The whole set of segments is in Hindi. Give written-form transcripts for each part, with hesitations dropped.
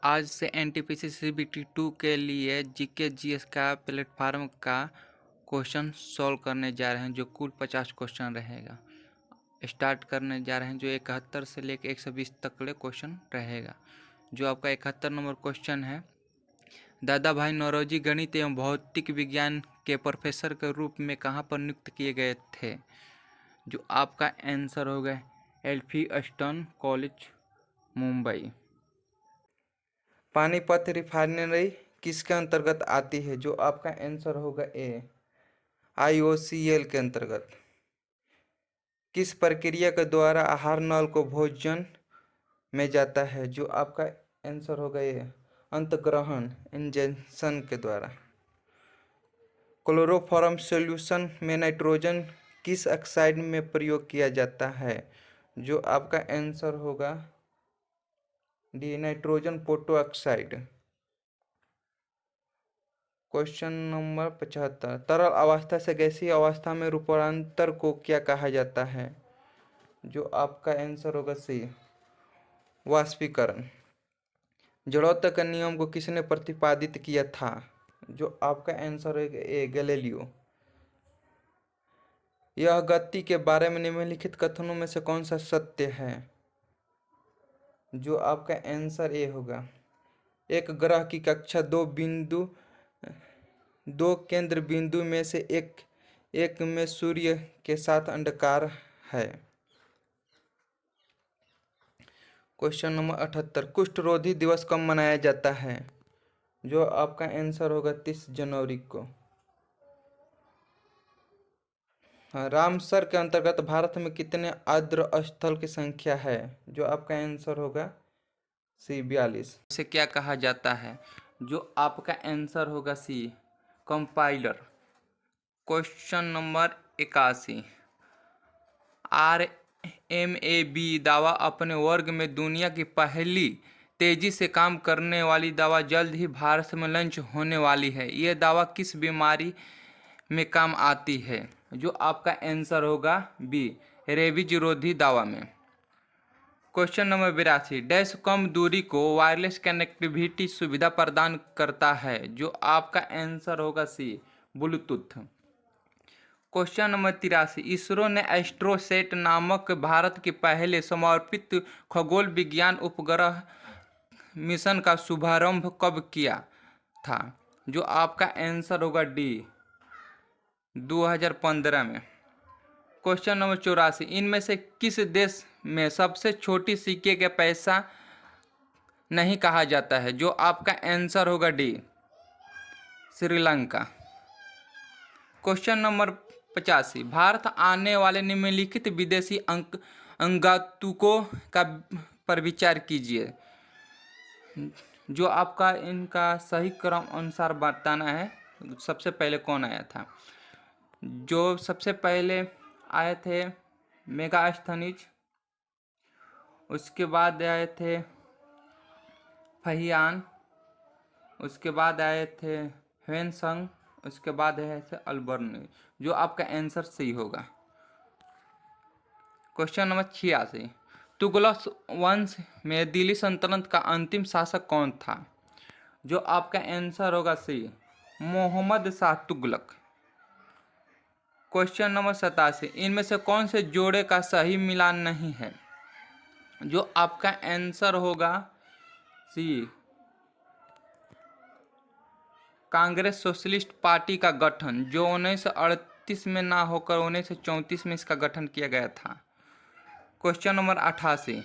आज से एनटीपीसी सीबीटी 2 के लिए जीके जीएस का प्लेटफार्म का क्वेश्चन सॉल्व करने जा रहे हैं, जो कुल 50 क्वेश्चन रहेगा। स्टार्ट करने जा रहे हैं, जो 71 से लेकर 120 तक के क्वेश्चन रहेगा। जो आपका 71 नंबर क्वेश्चन है, दादा भाई नौरोजी गणित एवं भौतिक विज्ञान के प्रोफेसर के रूप में कहाँ पर नियुक्त किए गए थे? जो आपका आंसर होगा एल्फिंस्टन कॉलेज, मुंबई। पानीपत रिफाइनरी किसके अंतर्गत आती है? जो आपका आंसर होगा ए, IOCL के अंतर्गत। किस प्रक्रिया के द्वारा आहार नल को भोजन में जाता है? जो आपका आंसर होगा ए, अंतग्रहण इंजेक्शन के द्वारा। क्लोरोफॉर्म सॉल्यूशन में नाइट्रोजन किस ऑक्साइड में प्रयोग किया जाता है? जो आपका आंसर होगा डी, नाइट्रोजन पोटोऑक्साइड। क्वेश्चन नंबर 75, तरल अवस्था से गैसीय अवस्था में रूपांतर को क्या कहा जाता है? जो आपका आंसर होगा सी, वाष्पीकरण। जड़त्व के नियम को किसने प्रतिपादित किया था? जो आपका आंसर होगा ए, गैलीलियो। यह गति के बारे में निम्नलिखित कथनों में से कौन सा सत्य है? जो आपका आंसर ए होगा, एक ग्रह की कक्षा दो केंद्र बिंदु में से एक में सूर्य के साथ अंडाकार है। क्वेश्चन नंबर 78, कुष्ठ रोधी दिवस कब मनाया जाता है? जो आपका आंसर होगा 30 जनवरी को। रामसर के अंतर्गत भारत में कितने आर्द्र स्थल की संख्या है? जो आपका आंसर होगा सी, 42। इसे क्या कहा जाता है? जो आपका आंसर होगा सी, कंपाइलर। क्वेश्चन नंबर 81, RMAB दावा अपने वर्ग में दुनिया की पहली तेजी से काम करने वाली दवा जल्द ही भारत में लॉन्च होने वाली है। ये दवा किस बीमारी में काम आती है? जो आपका आंसर होगा बी, रेबीज रोधी दवा में। क्वेश्चन नंबर 82, डैश कम दूरी को वायरलेस कनेक्टिविटी सुविधा प्रदान करता है? जो आपका आंसर होगा सी, ब्लूटूथ। क्वेश्चन नंबर 83, इसरो ने एस्ट्रोसेट नामक भारत के पहले समर्पित खगोल विज्ञान उपग्रह मिशन का शुभारंभ कब किया था? जो आपका आंसर होगा डी, 2015 में। क्वेश्चन नंबर 84, इनमें से किस देश में सबसे छोटी सिक्के का पैसा नहीं कहा जाता है? जो आपका आंसर होगा D, Sri Lanka. Question number 85, Bharat आने वाले निम्नलिखित विदेशी अंगातुकों का पर विचार कीजिए। जो आपका इनका सही क्रम अनुसार बताना है। सबसे पहले कौन आया था? जो सबसे पहले आए थे मेगास्थनीज, उसके बाद आए थे फहियान, उसके बाद आए थे ह्वेनसंग, उसके बाद आए थे अल्बर्नी। जो आपका आंसर सही होगा। क्वेश्चन नंबर 86, तुगलक वंश में दिल्ली सल्तनत का अंतिम शासक कौन था? जो आपका आंसर होगा सी, मोहम्मद शाह तुगलक। क्वेश्चन नंबर 87, इनमें से कौन से जोड़े का सही मिलान नहीं है? जो आपका आंसर होगा सी, कांग्रेस सोशलिस्ट पार्टी का गठन, जो 1938 में ना होकर 1934 में इसका गठन किया गया था। क्वेश्चन नंबर 88,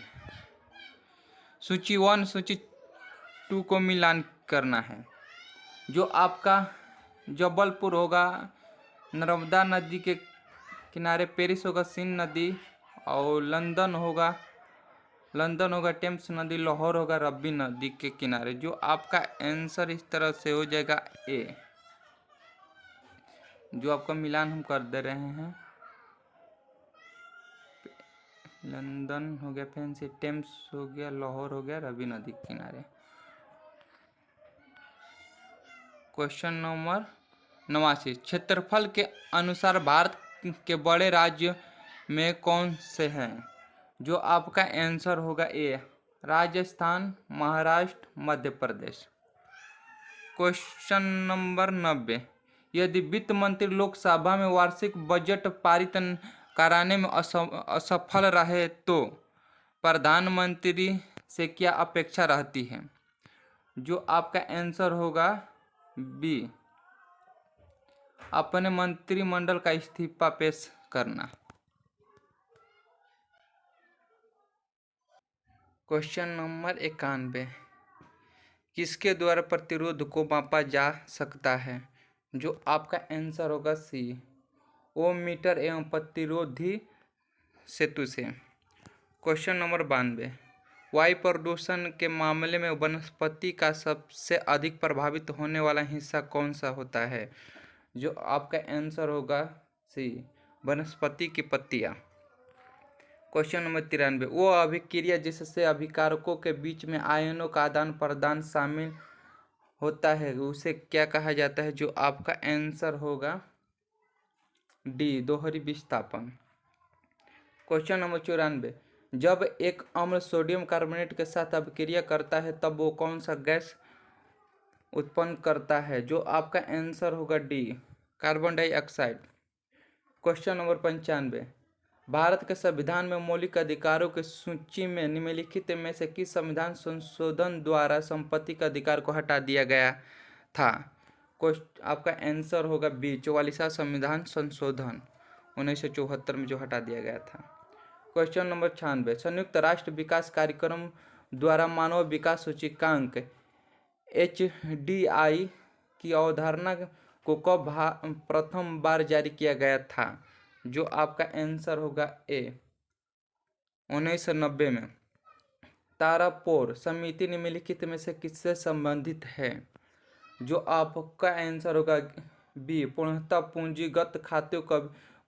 सूची 1 सूची 2 को मिलान करना है। जो आपका जबलपुर होगा नर्मदा नदी के किनारे, पेरिस होगा सिंध नदी, और लंदन होगा टेम्स नदी, लाहौर होगा रब्बी नदी के किनारे। जो आपका आंसर इस तरह से हो जाएगा ए। जो आपका मिलान हम कर दे रहे हैं, लंदन हो गया, फिर से टेम्स हो गया, लाहौर हो गया, रब्बी नदी के किनारे। क्वेश्चन नंबर 89, क्षेत्रफल के अनुसार भारत के बड़े राज्य में कौन से हैं? जो आपका आंसर होगा ए, राजस्थान, महाराष्ट्र, मध्य प्रदेश। क्वेश्चन नंबर 90, यदि वित्त मंत्री लोकसभा में वार्षिक बजट पारित कराने में असफल रहे तो प्रधानमंत्री से क्या अपेक्षा रहती है? जो आपका आंसर होगा बी, अपने मंत्रिमंडल का इस्तीफा पेश करना। क्वेश्चन नंबर 91, किसके द्वारा प्रतिरोध को मापा जा सकता है? जो आपका आंसर होगा सी, ओम मीटर एवं प्रतिरोधी सेतु से। क्वेश्चन नंबर 92, वायु प्रदूषण के मामले में वनस्पति का सबसे अधिक प्रभावित होने वाला हिस्सा कौन सा होता है? जो आपका आंसर होगा सी, वनस्पति की पत्तियां। क्वेश्चन नंबर 93, वो अभिक्रिया जिससे अभिकारकों के बीच में आयनों का आदान प्रदान शामिल होता है उसे क्या कहा जाता है? जो आपका आंसर होगा डी, दोहरी विस्थापन। क्वेश्चन नंबर 94, जब एक अम्ल सोडियम कार्बोनेट के साथ अभिक्रिया करता है तब वो कौन सा गैस उत्पन्न करता है? जो आपका आंसर होगा D, carbon dioxide. Question number 95, Bharat के संविधान में मौलिक अधिकारों की सूची में निम्नलिखित में से किस संविधान संशोधन द्वारा संपत्ति के अधिकार को हटा दिया गया था? आपका आंसर होगा बी, 44वां संविधान संशोधन 1974 में जो हटा दिया गया था। क्वेश्चन नंबर 96, संयुक्त राष्ट्र विकास कार्यक्रम द्वारा मानव विकास सूचकांक HDI की अवधारणा को कब प्रथम बार जारी किया गया था? जो आपका आंसर होगा ए, 1990 में। तारापोर समिति निम्नलिखित में से किससे संबंधित है? जो आपका आंसर होगा बी, पूर्णतः पूंजीगत खातों का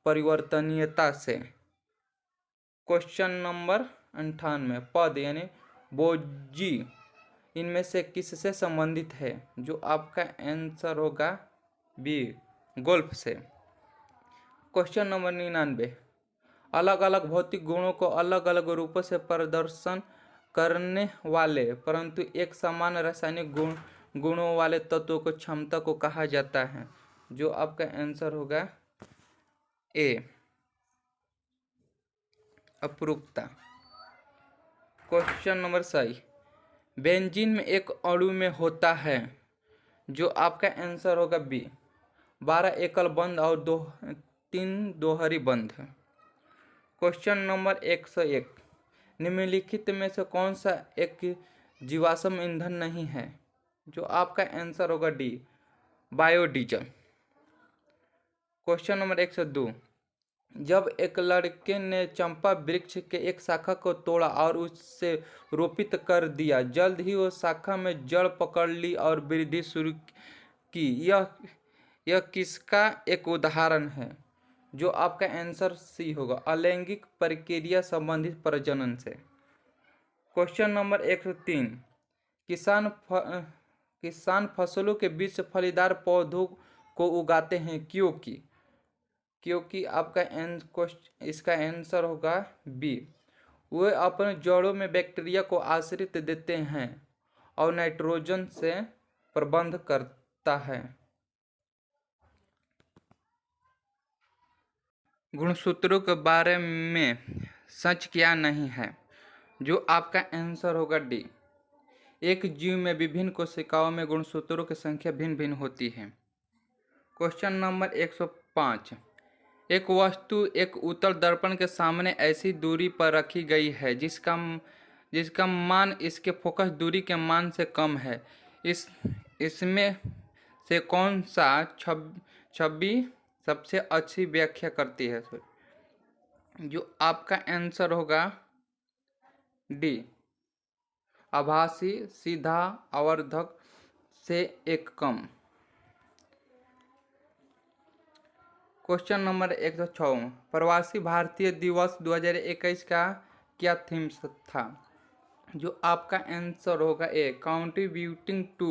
परिवर्तनीयता से। क्वेश्चन नंबर 98, पद यानी बोजी इनमें से किससे संबंधित है? जो आपका आंसर होगा बी, गोल्फ से। क्वेश्चन नंबर 99, अलग अलग भौतिक गुणों को अलग अलग रूपों से प्रदर्शन करने वाले परंतु एक समान रासायनिक गुणों वाले तत्वों को क्षमता को कहा जाता है? जो आपका आंसर होगा ए, अपरूपता। क्वेश्चन नंबर 100, बेंजीन में एक अणु में होता है? जो आपका आंसर होगा बी, 12 एकल बंध और 3 दोहरी बंध। क्वेश्चन नंबर 101, निम्नलिखित में से कौन सा एक जीवाश्म ईंधन नहीं है? जो आपका आंसर होगा डी, बायोडीजल। क्वेश्चन नंबर 102, जब एक लड़के ने चंपा वृक्ष के एक शाखा को तोड़ा और उससे रोपित कर दिया, जल्द ही वो शाखा में जड़ पकड़ ली और वृद्धि शुरू की। यह किसका एक उदाहरण है? जो आपका आंसर सी होगा, अलैंगिक प्रक्रिया संबंधित प्रजनन से। क्वेश्चन नंबर 103, किसान फसलों के बीच फलीदार पौधों को उगाते हैं क्योंकि आपका इसका आंसर होगा बी, वे अपने जड़ों में बैक्टीरिया को आश्रित देते हैं और नाइट्रोजन से प्रबंध करता है। गुणसूत्रों के बारे में सच क्या नहीं है? जो आपका आंसर होगा डी, एक जीव में विभिन्न कोशिकाओं में गुणसूत्रों की संख्या भिन्न भिन्न होती है। क्वेश्चन नंबर 105, एक वस्तु एक उत्तल दर्पण के सामने ऐसी दूरी पर रखी गई है जिसका मान इसके फोकस दूरी के मान से कम है। इसमें से कौन सा छवि सबसे अच्छी व्याख्या करती है? जो आपका आंसर होगा डी, आभासी सीधा आवर्धक से एक कम। क्वेश्चन नंबर 106, प्रवासी भारतीय दिवस 2021 का क्या थीम था? जो आपका आंसर होगा ए, कंट्रीब्यूटिंग टू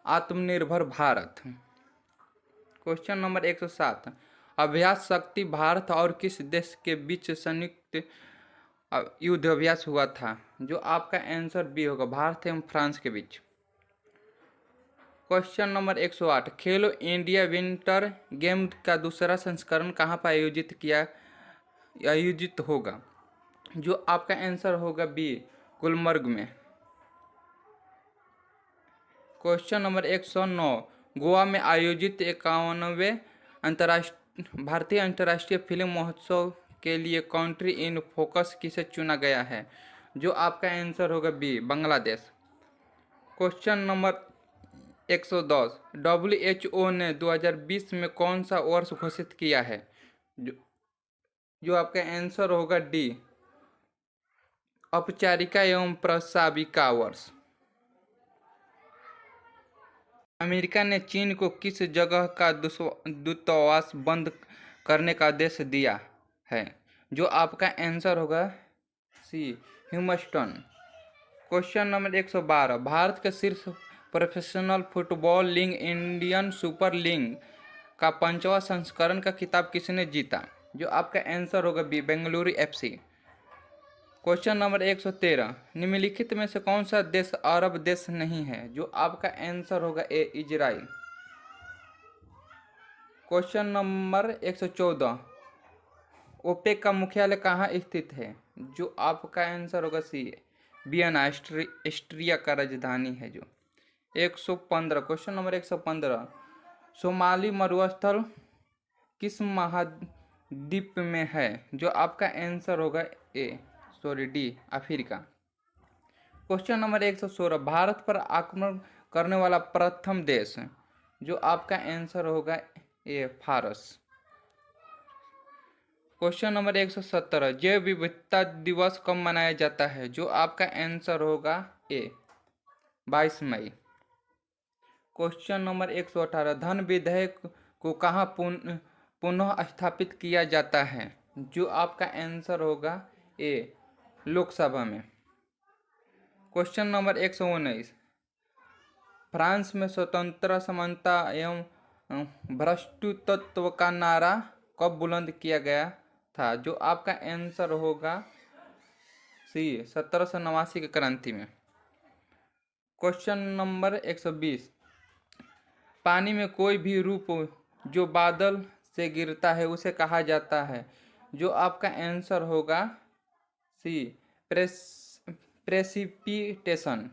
आत्मनिर्भर भारत। क्वेश्चन नंबर 107, अभ्यास शक्ति भारत और किस देश के बीच संयुक्त युद्धाभ्यास हुआ था, जो आपका आंसर बी होगा, भारत एवं फ्रांस के बीच। क्वेश्चन नंबर 108, खेलो इंडिया विंटर गेम का दूसरा संस्करण कहाँ पर आयोजित होगा, जो आपका आंसर होगा बी, गुलमर्ग में। क्वेश्चन नंबर 109, गोवा में आयोजित 51वें भारतीय अंतर्राष्ट्रीय फिल्म महोत्सव के लिए कंट्री इन फोकस किसे चुना गया है, जो आपका आंसर होगा B, Bangladesh. Question number 110, WHO ने 2020 में कौन सा वर्ष घोषित किया है, जो आपका आंसर होगा डी, औपचारिका एवं प्रस्ताविका वर्ष। अमेरिका ने चीन को किस जगह का दूतावास बंद करने का आदेश दिया है, जो आपका आंसर होगा सी, ह्यूस्टन। क्वेश्चन नंबर 112, भारत के शीर्ष professional football league Indian super league का 5वां संस्करण का खिताब किसने जीता, जो आपका आंसर होगा B, Bengaluru FC। Question number 113, निम्नलिखित में से कौन सा देश अरब देश नहीं है, जो आपका आंसर होगा ए, इजराइल। क्वेश्चन नंबर 114, ओपेक का मुख्यालय कहाँ स्थित है, जो आपका आंसर होगा सी, वियना, ऑस्ट्रिया का राजधानी है। जो 115, क्वेश्चन नंबर 115, सोमाली मरुस्थल किस महाद्वीप में है, जो आपका आंसर होगा D, Africa. Question number 116, Bharat पर आक्रमण करने वाला प्रथम देश, जो आपका आंसर होगा ए, फारस। क्वेश्चन नंबर 117, जैव विविधता दिवस कब मनाया जाता है, जो आपका आंसर होगा ए, 22 मई। क्वेश्चन नंबर 118, धन विधेयक को कहाँ पुनः स्थापित किया जाता है, जो आपका आंसर होगा ए, लोकसभा में। क्वेश्चन नंबर 119, फ्रांस में स्वतंत्रता, समानता एवं भ्रष्टत्व का नारा कब बुलंद किया गया था, जो आपका आंसर होगा सी, 1789 की क्रांति में। क्वेश्चन नंबर 120, पानी में कोई भी रूप जो बादल से गिरता है उसे कहा जाता है, जो आपका आंसर होगा सी, प्रेसिपिटेशन।